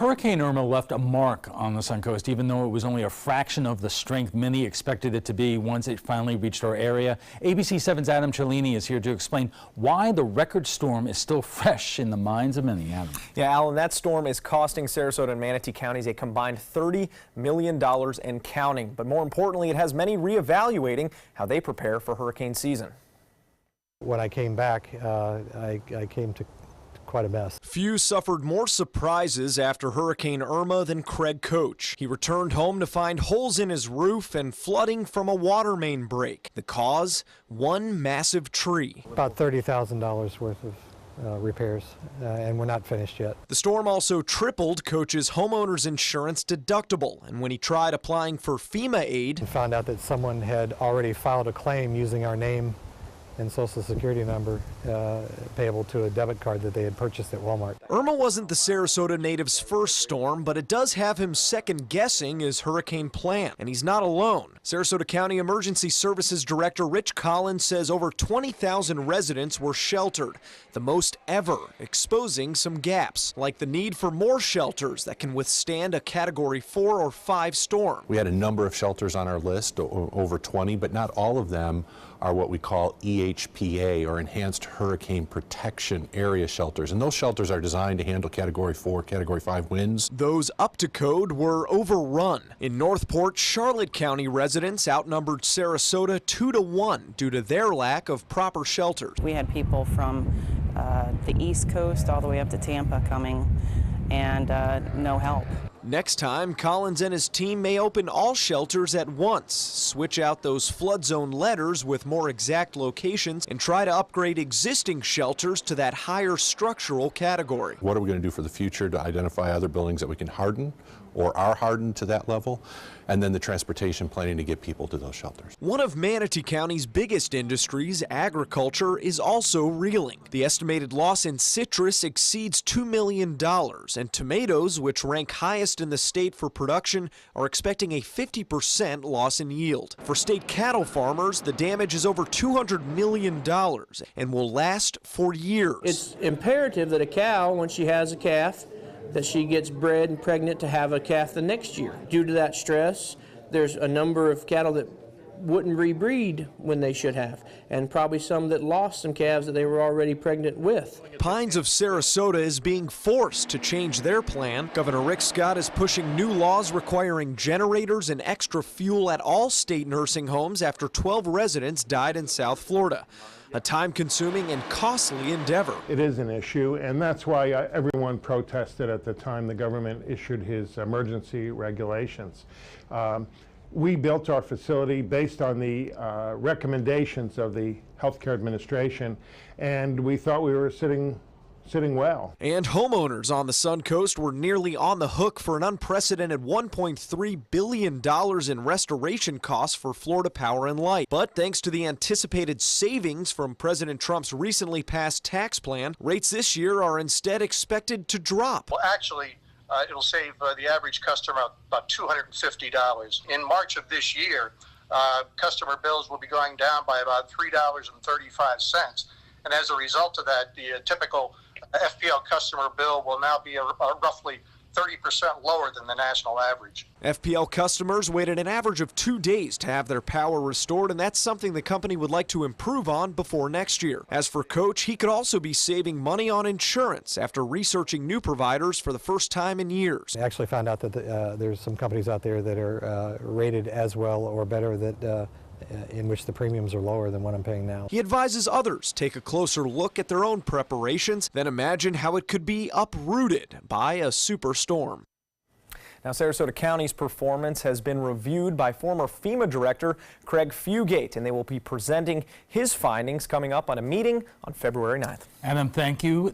Hurricane Irma left a mark on the Suncoast, even though it was only a fraction of the strength many expected it to be once it finally reached our area. ABC 7's Adam Cellini is here to explain why the record storm is still fresh in the minds of many. Adam. Yeah, Alan, that storm is costing Sarasota and Manatee counties a combined $30 million and counting. But more importantly, it has many reevaluating how they prepare for hurricane season. When I came back, I came to quite a mess. Few suffered more surprises after Hurricane Irma than Craig Koch. He returned home to find holes in his roof and flooding from a water main break. The cause? One massive tree. About $30,000 worth of repairs, and we're not finished yet. The storm also tripled Koch's homeowner's insurance deductible, and when he tried applying for FEMA aid, I found out that someone had already filed a claim using our name and social security number payable to a debit card that they had purchased at Walmart. Irma wasn't the Sarasota native's first storm, but it does have him second-guessing his hurricane plan, and he's not alone. Sarasota County Emergency Services Director Rich Collins says over 20,000 residents were sheltered, the most ever, exposing some gaps, like the need for more shelters that can withstand a Category 4 or 5 storm. We had a number of shelters on our list, over 20, but not all of them are what we call EHPA, or Enhanced Hurricane Protection Area shelters. And those shelters are designed to handle Category 4, Category 5 winds. Those up to code were overrun. In Northport, Charlotte County residents outnumbered Sarasota 2-1 due to their lack of proper shelters. We had people from the East Coast all the way up to Tampa coming, and no help. Next time, Collins and his team may open all shelters at once, switch out those flood zone letters with more exact locations, and try to upgrade existing shelters to that higher structural category. What are we going to do for the future to identify other buildings that we can harden or are hardened to that level? And then the transportation planning to get people to those shelters. One of Manatee County's biggest industries, agriculture, is also reeling. The estimated loss in citrus exceeds $2 million, and tomatoes, which rank highest in the state for production, are expecting a 50% loss in yield. For state cattle farmers, the damage is over $200 million and will last for years. It's imperative that a cow, when she has a calf, that she gets bred and pregnant to have a calf the next year. Due to that stress, there's a number of cattle that wouldn't rebreed when they should have, and probably some that lost some calves that they were already pregnant with. Pines of Sarasota is being forced to change their plan. Governor Rick Scott is pushing new laws requiring generators and extra fuel at all state nursing homes after 12 residents died in South Florida. A time-consuming and costly endeavor. It is an issue, and that's why everyone protested at the time the government issued his emergency regulations. We built our facility based on the recommendations of the Healthcare Administration, and we thought we were sitting well. And homeowners on the Suncoast were nearly on the hook for an unprecedented $1.3 billion in restoration costs for Florida Power and Light. But thanks to the anticipated savings from President Trump's recently passed tax plan, rates this year are instead expected to drop. Well, actually, it'll save the average customer about $250. In March of this year, customer bills will be going down by about $3.35. And as a result of that, the typical FPL customer bill will now be roughly 30% lower than the national average. FPL customers waited an average of 2 days to have their power restored, and that's something the company would like to improve on before next year. As for Koch, he could also be saving money on insurance after researching new providers for the first time in years. I actually found out that there's some companies out there that are rated as well or better that in which the premiums are lower than what I'm paying now. He advises others take a closer look at their own preparations, then imagine how it could be uprooted by a superstorm. Now, Sarasota County's performance has been reviewed by former FEMA Director Craig Fugate, and they will be presenting his findings coming up on a meeting on February 9th. Adam, thank you.